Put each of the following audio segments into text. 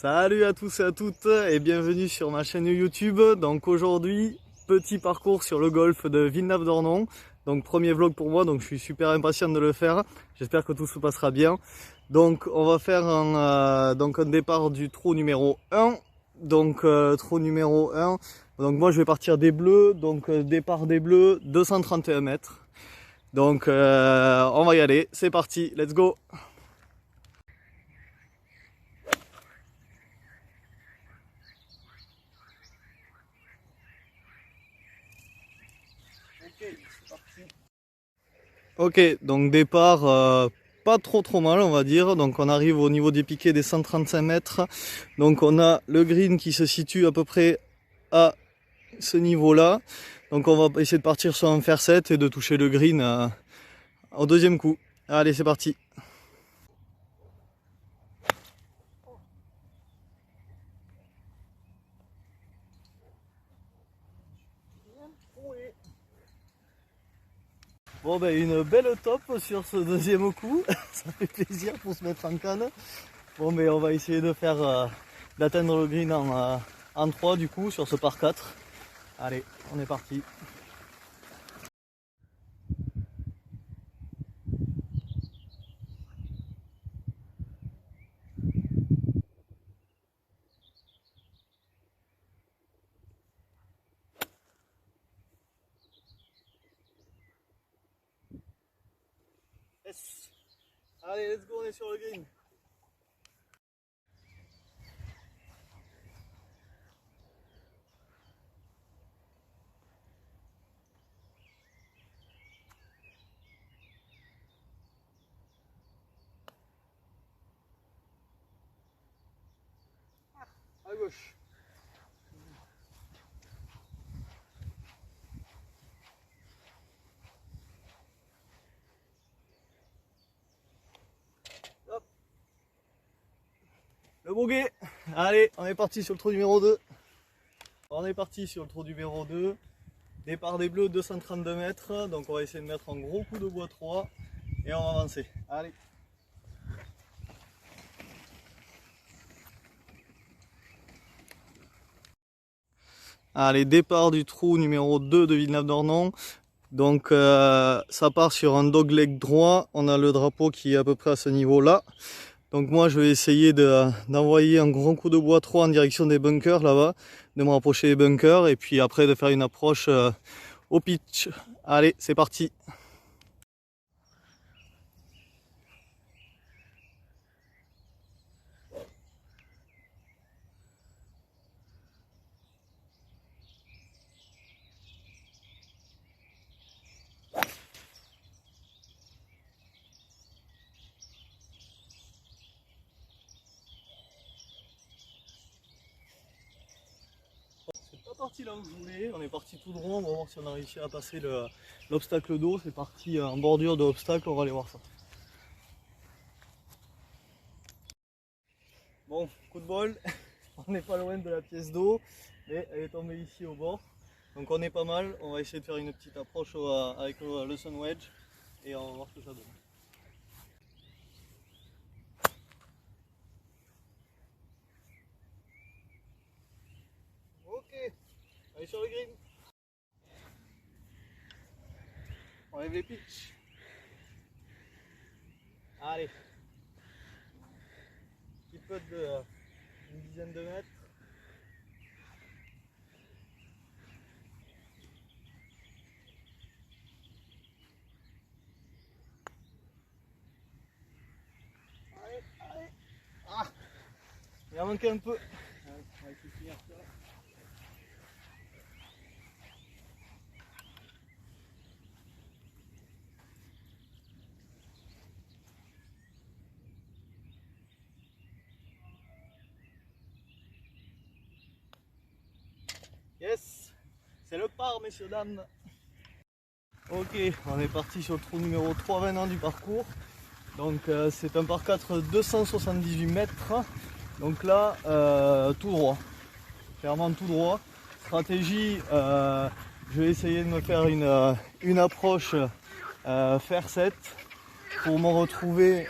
Salut à tous et à toutes et bienvenue sur ma chaîne YouTube. Donc aujourd'hui, petit parcours sur le golfe de Villenave-d'Ornon. Donc premier vlog pour moi, donc je suis super impatient de le faire. J'espère que tout se passera bien. Donc on va faire un départ du trou numéro 1. Donc trou numéro 1. Donc moi je vais partir des bleus. Donc départ des bleus, 231 mètres. Donc on va y aller, c'est parti, let's go! Ok, donc départ pas trop mal on va dire. Donc on arrive au niveau des piquets des 135 mètres. Donc on a le green qui se situe à peu près à ce niveau là. Donc on va essayer de partir sur un fer 7 et de toucher le green au deuxième coup. Allez, c'est parti. Bon ben une belle top sur ce deuxième coup, ça fait plaisir pour se mettre en canne. Bon mais on va essayer de faire d'atteindre le green en 3 du coup sur ce par 4. Allez, on est parti. Yes. Allez, let's go, on est sur le green. À gauche. Hop. Le bogey. Allez, on est parti sur le trou numéro 2. On est parti sur le trou numéro 2. Départ des bleus, 232 mètres. Donc on va essayer de mettre un gros coup de bois 3 et on va avancer. Allez. Allez, départ du trou numéro 2 de Villenave-d'Ornon. Donc ça part sur un dogleg droit. On a le drapeau qui est à peu près à ce niveau là. Donc moi je vais essayer d'envoyer un grand coup de bois 3 en direction des bunkers là-bas, de me rapprocher des bunkers et puis après de faire une approche au pitch. Allez, c'est parti. Parti là où je voulais, on est parti tout droit, on va voir si on a réussi à passer l'obstacle d'eau, c'est parti en bordure de l'obstacle, on va aller voir ça. Bon, coup de bol, on n'est pas loin de la pièce d'eau, mais elle est tombée ici au bord, donc on est pas mal, on va essayer de faire une petite approche avec le Sun Wedge et on va voir ce que ça donne. Ok, allez sur le green. On lève les pitchs. Allez. Petit putt de une dizaine de mètres. Allez, allez. Ah, il a manqué un peu. On va essayer de finir ça. Yes, c'est le par, messieurs, dames. Ok, on est parti sur le trou numéro 321 du parcours. Donc c'est un par 4 278 mètres. Donc là, tout droit. Clairement tout droit. Stratégie, je vais essayer de me faire une approche fer 7 pour me retrouver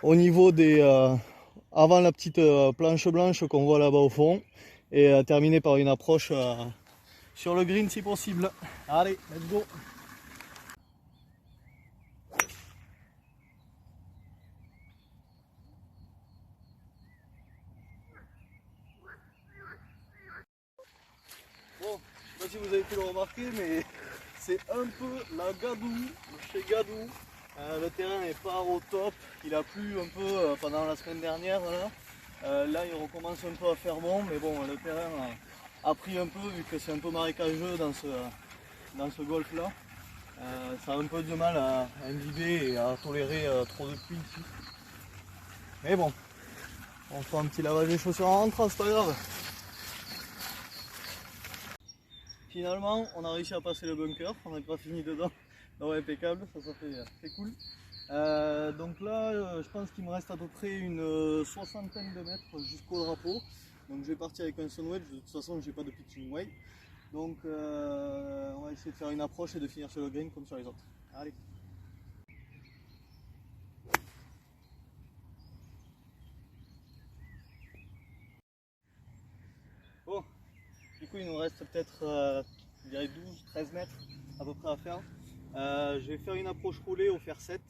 au niveau des avant la petite planche blanche qu'on voit là-bas au fond, et terminer par une approche sur le green si possible. Allez, let's go! Bon, je sais pas si vous avez pu le remarquer, mais c'est un peu la gadoue chez Gadou. Le terrain n'est pas au top, il a plu un peu pendant la semaine dernière. Là, il recommence un peu à faire bon, mais bon, le terrain a pris un peu vu que c'est un peu marécageux dans ce golfe là. Ça a un peu de mal à imbiber et à tolérer trop de pluie ici. Mais bon, on fait un petit lavage des chaussures en rentrant, c'est pas grave. Finalement, on a réussi à passer le bunker, on n'a pas fini dedans. Donc impeccable, ça fait cool. Donc là, je pense qu'il me reste à peu près une soixantaine de mètres jusqu'au drapeau. Donc je vais partir avec un sunwedge, de toute façon j'ai pas de pitching weight. Donc on va essayer de faire une approche et de finir sur le green comme sur les autres. Allez. Bon, du coup il nous reste peut-être je dirais 12-13 mètres à peu près à faire. Je vais faire une approche roulée au fer 7.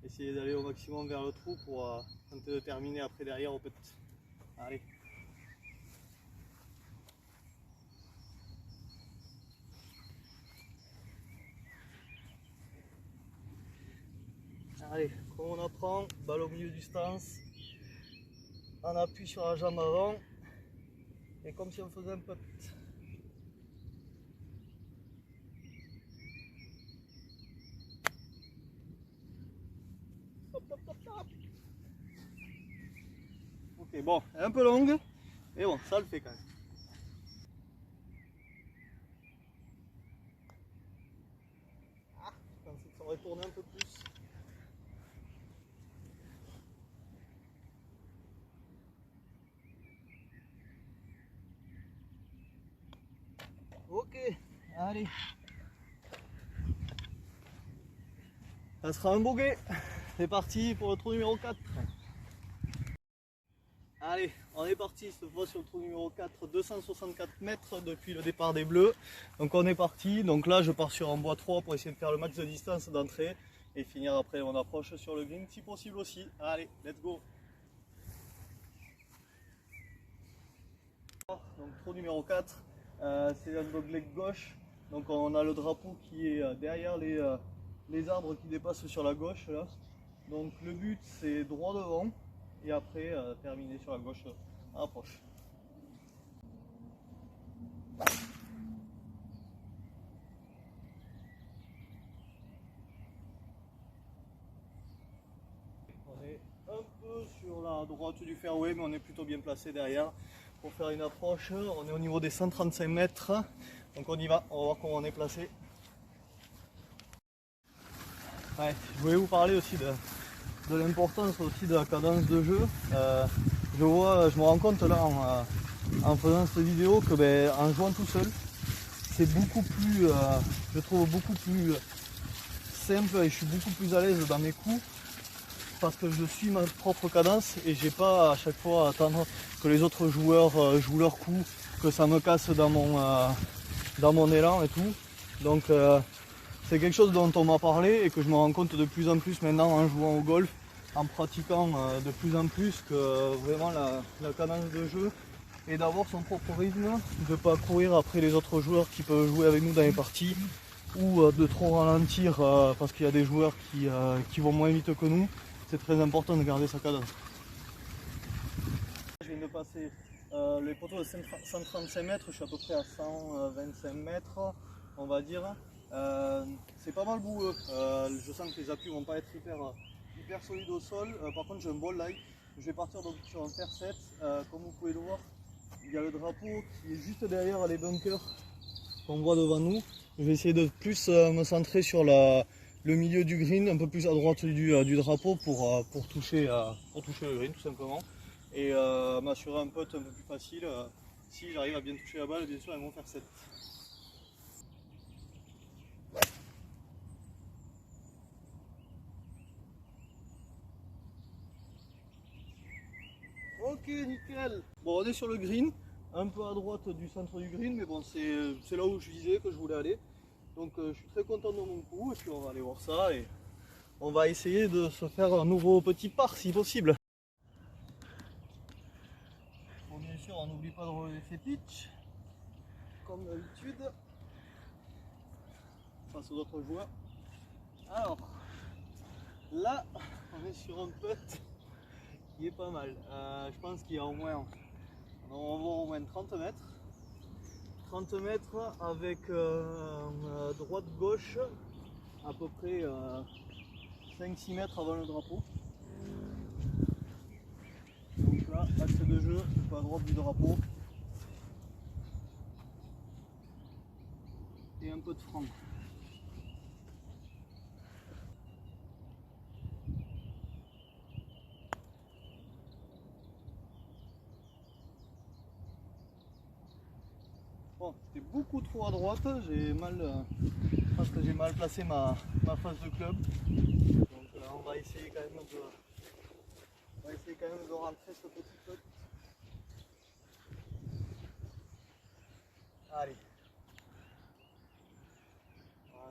Essayer d'aller au maximum vers le trou pour tenter de terminer après derrière au putt. Allez. Allez, comme on apprend, balle au milieu du stance, on appuie sur la jambe avant, et comme si on faisait un putt. Hop, hop, hop, hop. Ok, bon, elle est un peu longue, mais bon, ça le fait quand même. Ah, je pensais que ça aurait tourné un peu plus. Ok, allez. Ça sera un bogey. C'est parti pour le trou numéro 4. Allez, on est parti cette fois sur le trou numéro 4, 264 mètres depuis le départ des Bleus. Donc on est parti, donc là je pars sur un bois 3 pour essayer de faire le max de distance d'entrée et finir après mon approche sur le green si possible aussi. Allez, let's go! Donc trou numéro 4, c'est un dogleg gauche, donc on a le drapeau qui est derrière les arbres qui dépassent sur la gauche là. Donc le but c'est droit devant et après terminer sur la gauche à approche. On est un peu sur la droite du fairway, mais on est plutôt bien placé derrière pour faire une approche. On est au niveau des 135 mètres, donc on y va, on va voir comment on est placé. Ouais, je voulais vous parler aussi de l'importance aussi de la cadence de jeu. Je me rends compte là en faisant cette vidéo que en jouant tout seul, c'est beaucoup plus, je trouve beaucoup plus simple et je suis beaucoup plus à l'aise dans mes coups parce que je suis ma propre cadence et j'ai pas à chaque fois à attendre que les autres joueurs jouent leur coup, que ça me casse dans mon élan et tout. Donc c'est quelque chose dont on m'a parlé et que je me rends compte de plus en plus maintenant en jouant au golf, en pratiquant de plus en plus que vraiment la cadence de jeu et d'avoir son propre rythme, de ne pas courir après les autres joueurs qui peuvent jouer avec nous dans les parties ou de trop ralentir parce qu'il y a des joueurs qui vont moins vite que nous. C'est très important de garder sa cadence. Je viens de passer les poteaux de 135 mètres, je suis à peu près à 125 mètres on va dire. C'est pas mal boueux, je sens que les appuis vont pas être hyper solides au sol. Par contre j'ai un bon lie, je vais partir donc sur un fer 7, comme vous pouvez le voir. Il y a le drapeau qui est juste derrière les bunkers qu'on voit devant nous. Je vais essayer de plus me centrer sur le milieu du green, un peu plus à droite du drapeau pour toucher le green tout simplement. Et m'assurer un putt un peu plus facile si j'arrive à bien toucher la balle, bien sûr, avec mon fer 7. nickel. Bon, on est sur le green, un peu à droite du centre du green, mais bon, c'est là où je visais, que je voulais aller. Donc je suis très content de mon coup, et puis on va aller voir ça et on va essayer de se faire un nouveau petit par si possible. Bon, bien sûr, on n'oublie pas de relever ses pitchs, comme d'habitude, face aux autres joueurs. Alors, là, on est sur un putt qui est pas mal. Je pense qu'il y a au moins, on va avoir au moins 30 mètres. 30 mètres avec droite-gauche à peu près 5-6 mètres avant le drapeau. Donc là, axe de jeu, un peu à droite du drapeau. Et un peu de franc. Bon, j'étais beaucoup trop à droite, je pense que j'ai mal placé ma face de club. Donc là, on va essayer quand même de rentrer ce petit putt. Allez.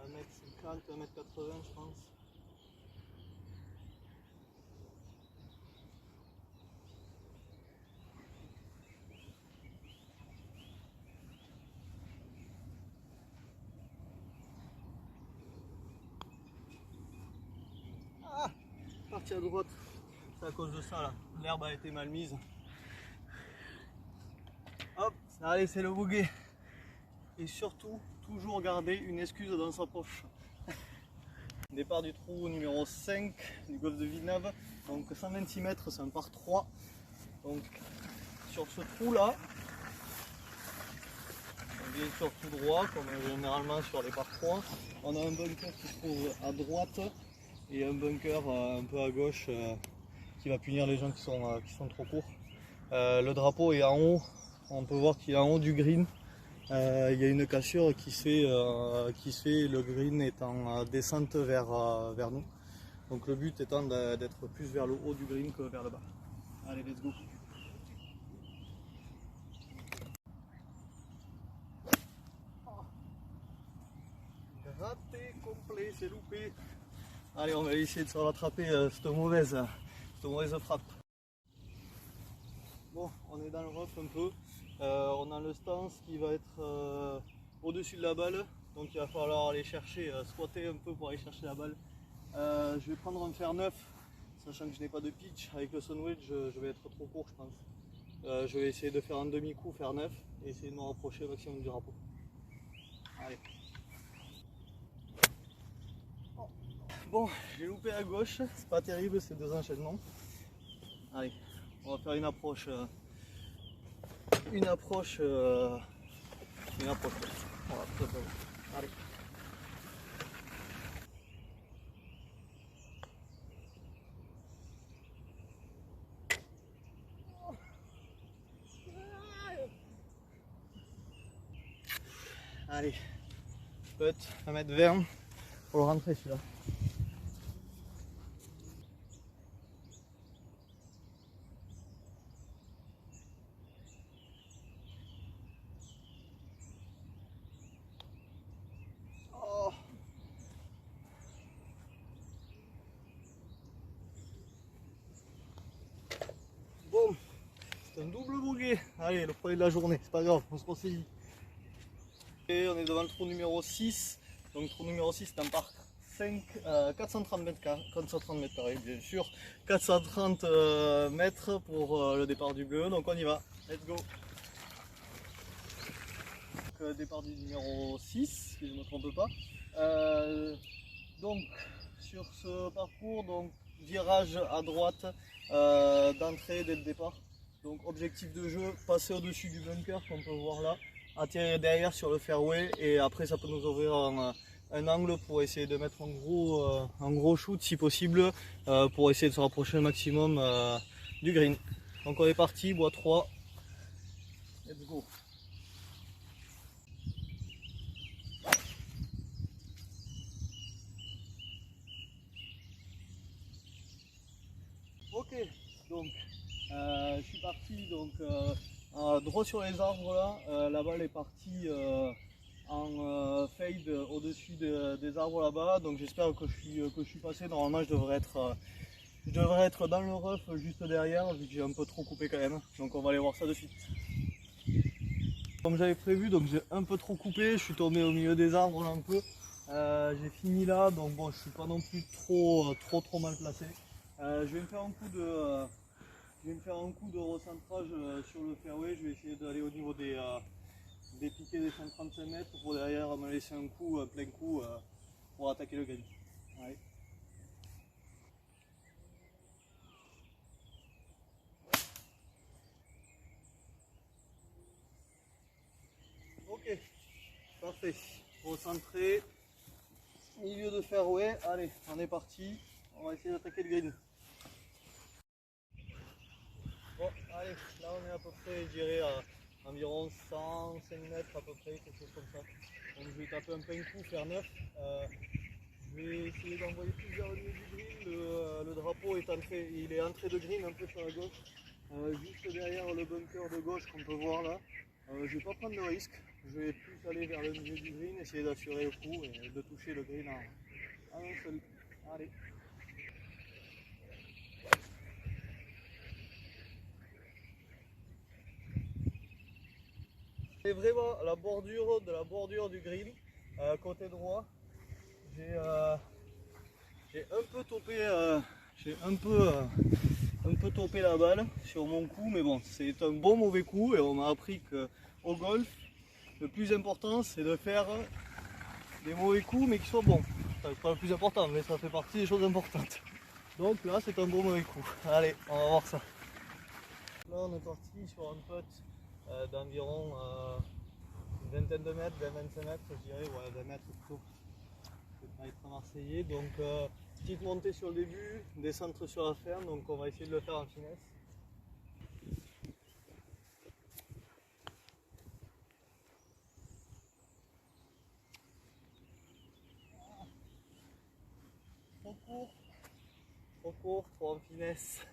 1m50, 1m80 je pense. Ah, parti à droite, c'est à cause de ça là, l'herbe a été mal mise. Hop, allez, c'est le bogey. Et surtout, toujours garder une excuse dans sa poche. Départ du trou numéro 5 du golf de Villeneuve, donc 126 mètres, c'est un par 3. Donc sur ce trou là, bien sûr tout droit, comme généralement sur les par 3, on a un bunker qui se trouve à droite et un bunker un peu à gauche qui va punir les gens qui sont trop courts. Le drapeau est en haut, on peut voir qu'il est en haut du green. Il y a une cassure qui se fait, le green est en descente vers nous. Donc le but étant d'être plus vers le haut du green que vers le bas. Allez, let's go. Raté complet, c'est loupé. Allez, on va essayer de se rattraper cette mauvaise frappe. Bon, on est dans le rough un peu. On a le stance qui va être au-dessus de la balle. Donc il va falloir aller chercher, squatter un peu pour aller chercher la balle. Je vais prendre un fer 9, sachant que je n'ai pas de pitch. Avec le Sunwedge, je vais être trop court, je pense. Je vais essayer de faire un demi-coup, fer 9, et essayer de me rapprocher au maximum du drapeau. Allez. Bon, j'ai loupé à gauche, c'est pas terrible ces deux enchaînements. Allez, on va faire une approche. Voilà, tout simplement. Allez. Allez, putt, 1m20 pour le rentrer celui-là. Oh. Bon, c'est un double bogey. Allez, le premier de la journée, c'est pas grave, on se ressaisit. Et on est devant le trou numéro 6. Donc le trou numéro 6 c'est un parc 430 mètres carrés, bien sûr. 430 mètres pour le départ du bleu. Donc on y va. Let's go. Départ du numéro 6, si je ne me trompe pas. Donc sur ce parcours, donc virage à droite d'entrée dès le départ. Donc objectif de jeu, passer au-dessus du bunker qu'on peut voir là, atterrir derrière sur le fairway et après ça peut nous ouvrir un angle pour essayer de mettre un gros shoot si possible pour essayer de se rapprocher au maximum du green. Donc on est parti, bois 3, let's go. Ok, donc je suis parti donc droit sur les arbres là. La balle est partie en fade au-dessus des arbres là-bas. Donc j'espère que je suis passé. Normalement je devrais être dans le rough juste derrière vu que j'ai un peu trop coupé quand même. Donc on va aller voir ça de suite. Comme j'avais prévu, donc j'ai un peu trop coupé, je suis tombé au milieu des arbres là un peu. J'ai fini là, donc bon, je suis pas non plus trop mal placé. Je vais me faire un coup de recentrage sur le fairway. Je vais essayer d'aller au niveau des piquets des 135 mètres pour derrière me laisser un coup, plein coup pour attaquer le green. Allez. Ok, parfait. Recentré, milieu de fairway. Allez, on est parti. On va essayer d'attaquer le green. Bon, allez, là on est à peu près, je dirais, à environ 105 mètres à peu près, quelque chose comme ça. Donc je vais taper un plein coup, faire 9. Je vais essayer d'envoyer plusieurs lignes du green. Le drapeau est il est entré de green un peu sur la gauche, juste derrière le bunker de gauche qu'on peut voir là. Je ne vais pas prendre de risque, je vais plus aller vers le milieu du green, essayer d'assurer le coup et de toucher le green en un seul. Allez. C'est vraiment la bordure de la bordure du green, côté droit. J'ai un peu topé, un peu topé la balle sur mon coup, mais bon, c'est un bon mauvais coup et on m'a appris qu'au golf, le plus important c'est de faire des mauvais coups mais qui soient bons. Enfin, c'est pas le plus important, mais ça fait partie des choses importantes. Donc là, c'est un bon mauvais coup. Allez, on va voir ça. Là, on est parti sur un putt d'environ une vingtaine de mètres, 20-25 mètres, je dirais, ouais, 20 mètres plutôt. Je vais pas être marseillais. Donc, petite montée sur le début, des centres sur la ferme, donc on va essayer de le faire en finesse. Trop court, trop en finesse.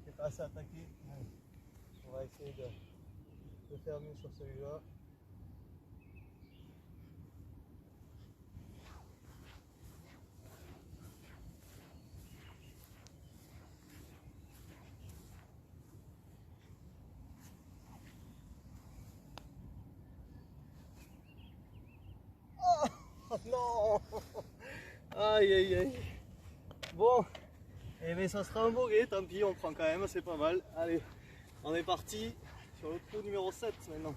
C'est pas assez attaqué. On va essayer de faire mieux sur celui-là. Oh non! Aïe aïe aïe. Bon, eh bien ça sera un bogey, tant pis, on prend quand même, c'est pas mal. Allez, on est parti sur le trou numéro 7 maintenant.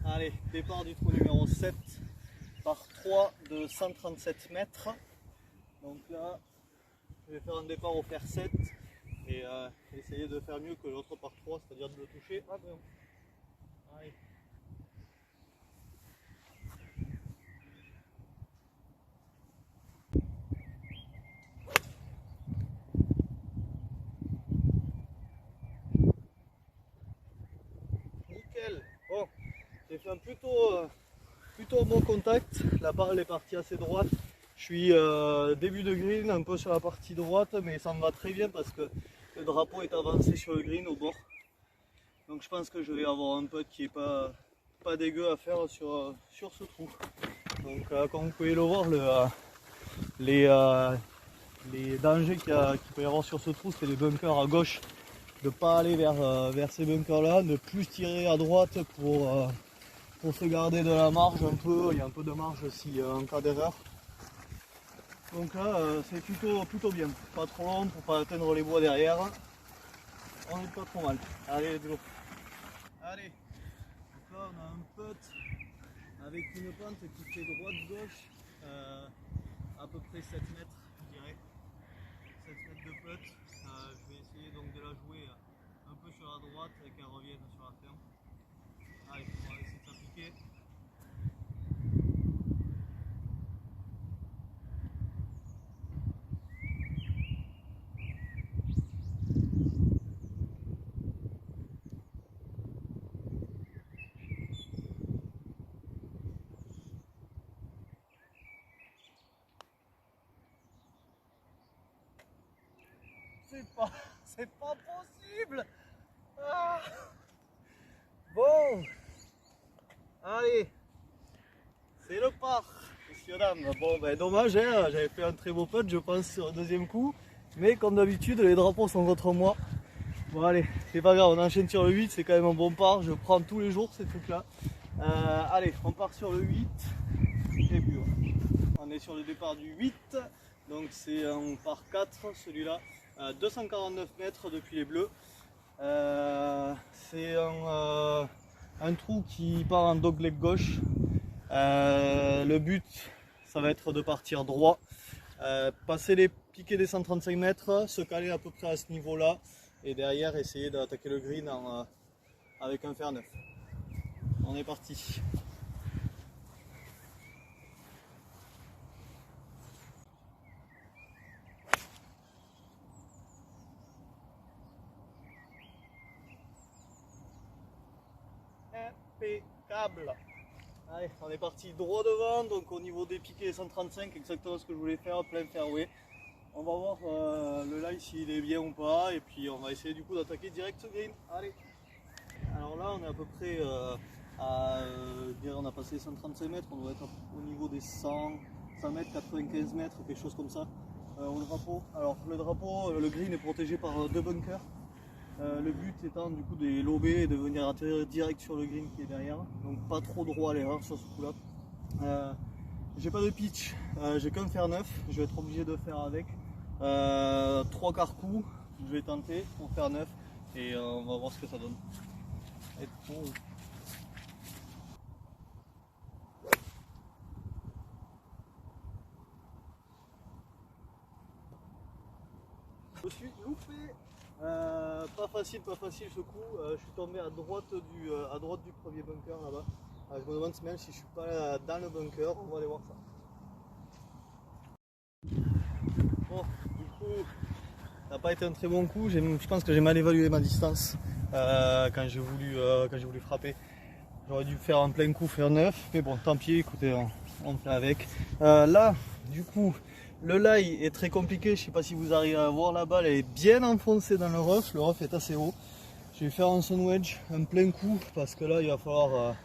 Allez, départ du trou numéro 7 par 3 de 137 mètres. Donc là, je vais faire un départ au fer 7 et essayer de faire mieux que l'autre par 3, c'est-à-dire de le toucher. Ah ben, allez. Nickel. Bon, j'ai fait un plutôt bon contact. La balle est partie assez droite. Je suis début de green, un peu sur la partie droite, mais ça me va très bien parce que le drapeau est avancé sur le green au bord. Donc je pense que je vais avoir un putt qui est pas dégueu à faire sur ce trou. Donc comme vous pouvez le voir, les dangers qu'il peut y avoir sur ce trou, c'est les bunkers à gauche. De ne pas aller vers ces bunkers là, de plus tirer à droite pour se garder de la marge un peu. Il y a un peu de marge si en cas d'erreur. Donc là c'est plutôt bien, pas trop long pour pas atteindre les bois derrière. On est pas trop mal. Allez let's go. Allez, donc là on a un putt avec une pente qui fait droite-gauche à peu près 7 mètres je dirais. 7 mètres de putt. Je vais essayer donc de la jouer un peu sur la droite et qu'elle revienne sur la ferme. Allez, on va essayer de s'appliquer. C'est c'est pas possible. Ah. Bon, allez, c'est le par, messieurs dames. Bon, ben dommage, hein, j'avais fait un très beau putt, je pense, sur le deuxième coup. Mais comme d'habitude, les drapeaux sont contre moi. Bon, allez, c'est pas grave, on enchaîne sur le 8, c'est quand même un bon par. Je prends tous les jours ces trucs-là. Allez, on part sur le 8. Et puis, on est sur le départ du 8. Donc, c'est un par 4, celui-là. 249 mètres depuis les bleus. C'est un trou qui part en dogleg gauche. Le but, ça va être de partir droit, passer les piquets des 135 mètres, se caler à peu près à ce niveau-là et derrière essayer d'attaquer le green avec un fer neuf. On est parti. Impeccable. Allez, on est parti droit devant, donc au niveau des piquets 135, exactement ce que je voulais faire, plein fairway. On va voir le lie s'il est bien ou pas, et puis on va essayer du coup d'attaquer direct ce green. Allez. Alors là, on est à peu près on a passé 135 mètres, on doit être au niveau des 100 mètres, 95 mètres, quelque chose comme ça au drapeau. Alors le drapeau, le green est protégé par deux bunkers. Le but étant du coup de les lober et de venir atterrir direct sur le green qui est derrière, donc pas trop droit à l'erreur sur ce coup là. J'ai pas de pitch, j'ai qu'un fer neuf, je vais être obligé de faire avec 3/4 coups, je vais tenter pour fer neuf et on va voir ce que ça donne. Je suis loupé. Pas facile ce coup. Je suis tombé à droite du premier bunker là-bas. Je me demande même si je suis pas dans le bunker. On va aller voir ça. Bon, du coup, ça n'a pas été un très bon coup. Je pense que j'ai mal évalué ma distance quand j'ai voulu frapper. J'aurais dû faire un plein coup, faire 9. Mais bon, tant pis, écoutez, on fait avec. Là, du coup, le lie est très compliqué, je ne sais pas si vous arrivez à voir, la balle elle est bien enfoncée dans le rough est assez haut. Je vais faire un sun wedge, un plein coup, parce que là il va falloir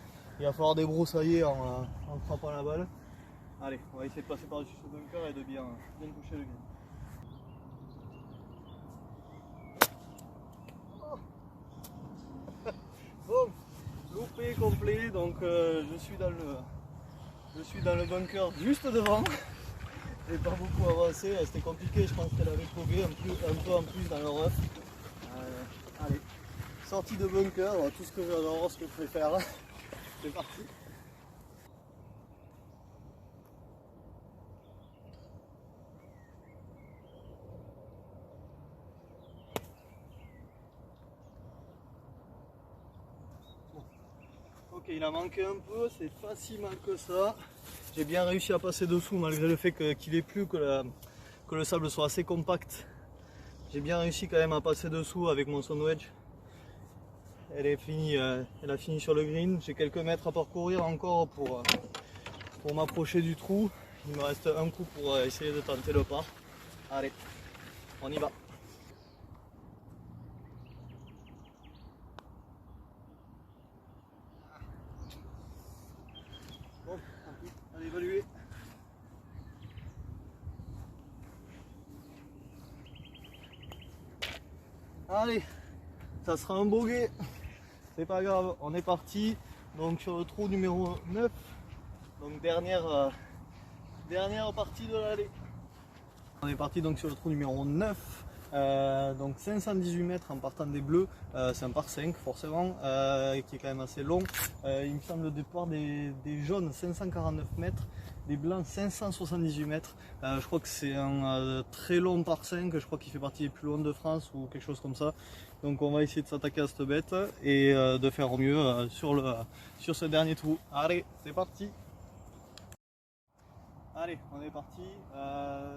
débroussailler en frappant la balle. Allez, on va essayer de passer par-dessus ce bunker et de bien toucher le green. Bon, loupé complet, donc je suis dans le bunker juste devant. J'ai pas beaucoup avancé, c'était compliqué, je pense qu'elle avait trouvé un peu en plus dans le rough. Allez, sortie de bunker, tout ce que j'adore, ce que je préfère. C'est parti. Bon. Ok, il a manqué un peu, c'est pas si mal que ça. J'ai bien réussi à passer dessous malgré le fait qu'il ait plu, que le sable soit assez compact. J'ai bien réussi quand même à passer dessous avec mon sun wedge. Elle a fini sur le green. J'ai quelques mètres à parcourir encore pour m'approcher du trou. Il me reste un coup pour essayer de tenter le par. Allez, on y va. Bon, tant pis, allez évaluer. Allez, ça sera un bogey. C'est pas grave, on est parti. Donc sur le trou numéro 9. Donc dernière partie de l'allée. On est parti donc sur le trou numéro 9. Donc 518 mètres en partant des bleus, c'est un par 5 forcément, qui est quand même assez long. Il me semble le départ des jaunes 549 mètres, des blancs 578 mètres. Je crois que c'est un très long par 5, je crois qu'il fait partie des plus longs de France ou quelque chose comme ça. Donc on va essayer de s'attaquer à cette bête et de faire au mieux sur ce dernier trou. Allez, c'est parti! Allez, on est parti.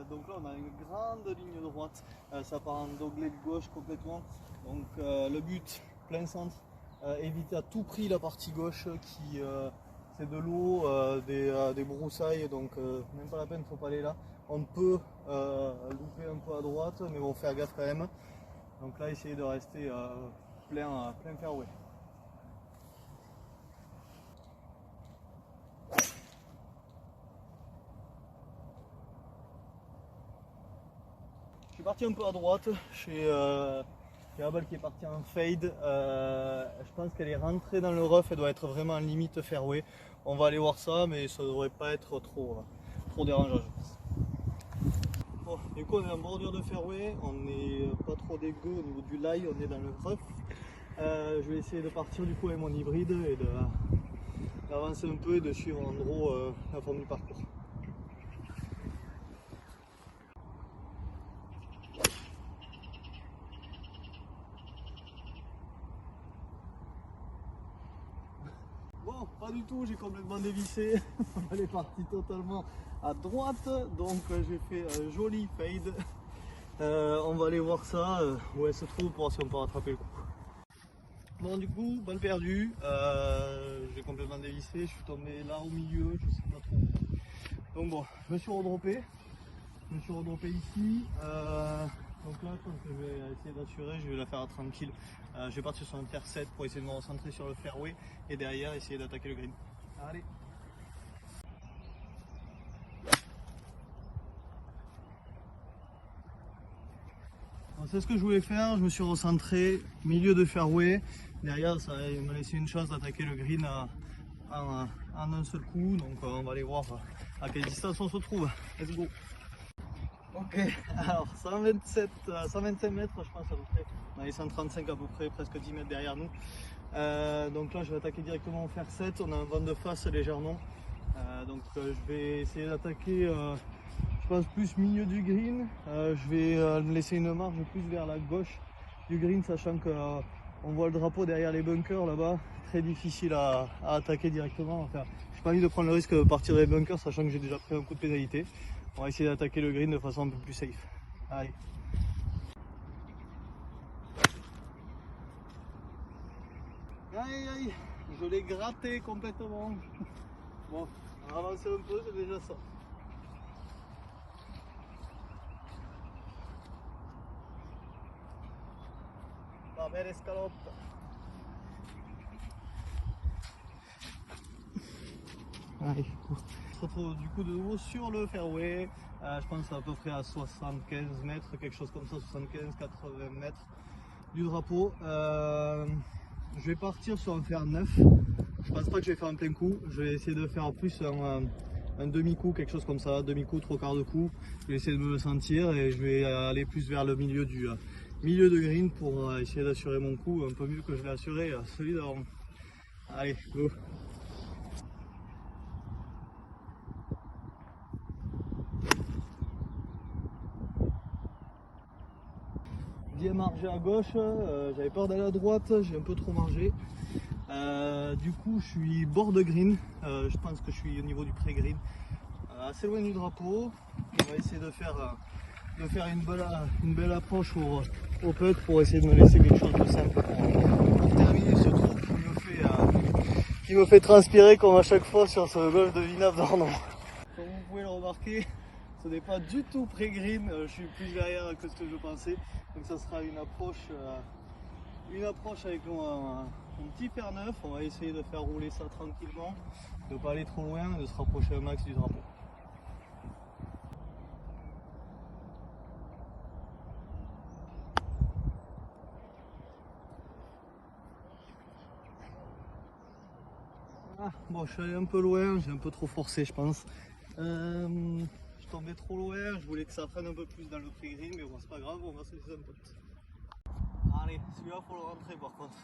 Donc là, on a une grande ligne droite. Ça part en dogleg gauche complètement. Donc le but, plein centre, éviter à tout prix la partie gauche qui c'est de l'eau, des broussailles. Donc même pas la peine, faut pas aller là. On peut louper un peu à droite, mais bon, faire gaffe quand même. Donc là, essayer de rester plein fairway. Je suis parti un peu à droite, j'ai la balle qui est partie en fade. Je pense qu'elle est rentrée dans le rough, elle doit être vraiment en limite fairway. On va aller voir ça, mais ça ne devrait pas être trop dérangeant, je pense. Bon, du coup, on est en bordure de fairway, on n'est pas trop dégueu au niveau du lie, on est dans le rough. Je vais essayer de partir du coup avec mon hybride et d'avancer un peu et de suivre en gros la forme du parcours. Bon, pas du tout, j'ai complètement dévissé. Elle est partie totalement à droite, donc j'ai fait un joli fade. On va aller voir ça, où elle se trouve pour voir si on peut rattraper le coup. Bon, du coup, balle perdue, j'ai complètement dévissé, je suis tombé là au milieu, je sais pas trop. Donc bon, je me suis redroppé ici. Donc là, je pense que je vais essayer d'assurer, je vais la faire tranquille. Je vais partir sur un tiers 7 pour essayer de me recentrer sur le fairway et derrière essayer d'attaquer le green. Allez. C'est ce que je voulais faire, je me suis recentré, milieu de fairway. Derrière, ça me laissait une chance d'attaquer le green en un seul coup. Donc on va aller voir à quelle distance on se trouve. Let's go. Ok, alors 125 mètres, je pense à peu près. On a les 135 à peu près, presque 10 mètres derrière nous. Donc là, je vais attaquer directement au fer 7. On a un vent de face légèrement. Donc je vais essayer d'attaquer, je pense, plus milieu du green. Je vais me laisser une marge plus vers la gauche du green, sachant qu'on voit le drapeau derrière les bunkers là-bas. Très difficile à attaquer directement. Enfin, j'ai pas envie de prendre le risque de partir dans les bunkers, sachant que j'ai déjà pris un coup de pénalité. On va essayer d'attaquer le green de façon un peu plus safe. Allez. Aïe aïe, je l'ai gratté complètement. Bon, on va avancer un peu, c'est déjà ça. La belle escalope. Allez. On se retrouve du coup de nouveau sur le fairway. Je pense à peu près à 75 mètres, quelque chose comme ça, 75-80 mètres du drapeau. Je vais partir sur un fer 9. Je pense pas que je vais faire un plein coup. Je vais essayer de faire plus un demi-coup, quelque chose comme ça, demi-coup, trois quarts de coup. Je vais essayer de me le sentir et je vais aller plus vers le milieu milieu de green pour essayer d'assurer mon coup un peu mieux que je l'ai assuré celui d'avant. Allez, go! Bien margé à gauche, j'avais peur d'aller à droite, j'ai un peu trop margé. Du coup, je suis bord de green, je pense que je suis au niveau du pré-green, assez loin du drapeau. On va essayer de faire une belle approche au putt pour essayer de me laisser quelque chose de simple pour terminer ce trou qui me fait transpirer comme à chaque fois sur ce golf de Villeneuve-d'Ornon. Comme vous pouvez le remarquer, ce n'est pas du tout pré-green, je suis plus derrière que ce que je pensais. Donc ça sera une approche avec mon petit fer 9. On va essayer de faire rouler ça tranquillement, de ne pas aller trop loin et de se rapprocher un max du drapeau. Ah, bon, je suis allé un peu loin, j'ai un peu trop forcé je pense. Je suis tombé trop loin, je voulais que ça freine un peu plus dans le pré-green, mais bon c'est pas grave, on va se laisser un pote. Allez, celui-là faut le rentrer par contre.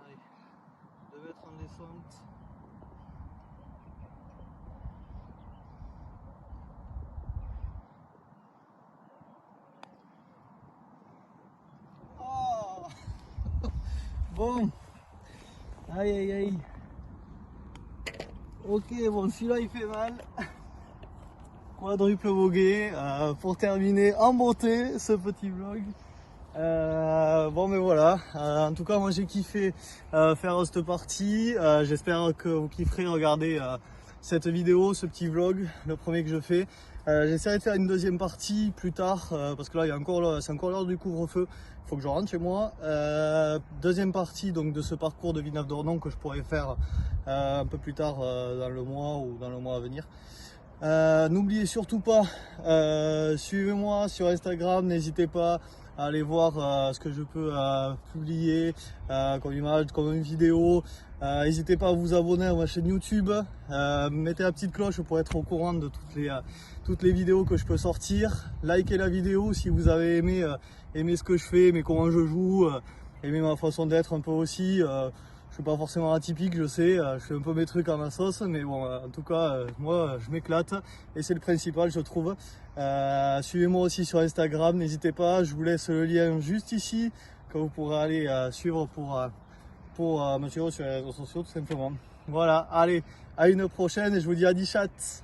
Allez, 2 mètres en descente. Oh bon, aïe aïe aïe. Ok, bon celui-là il fait mal. Quadruple bogey pour terminer en beauté ce petit vlog. Bon mais voilà, en tout cas moi j'ai kiffé faire cette partie. J'espère que vous kifferez regarder cette vidéo, ce petit vlog, le premier que je fais. J'essaierai de faire une deuxième partie plus tard parce que là c'est encore l'heure du couvre-feu, il faut que je rentre chez moi. Deuxième partie donc de ce parcours de Villenave-d'Ornon que je pourrais faire un peu plus tard dans le mois ou dans le mois à venir. N'oubliez surtout pas, suivez-moi sur Instagram, n'hésitez pas à aller voir ce que je peux publier comme image, comme une vidéo. N'hésitez pas à vous abonner à ma chaîne YouTube, mettez la petite cloche pour être au courant de toutes les vidéos que je peux sortir. Likez la vidéo si vous avez aimé ce que je fais, aimé comment je joue, aimé ma façon d'être un peu aussi. Je suis pas forcément atypique, je sais, je fais un peu mes trucs à ma sauce, mais bon, en tout cas, moi, je m'éclate et c'est le principal, je trouve. Suivez-moi aussi sur Instagram, n'hésitez pas, je vous laisse le lien juste ici, que vous pourrez aller suivre pour me suivre sur les réseaux sociaux, tout simplement. Voilà, allez, à une prochaine et je vous dis à 10 chats.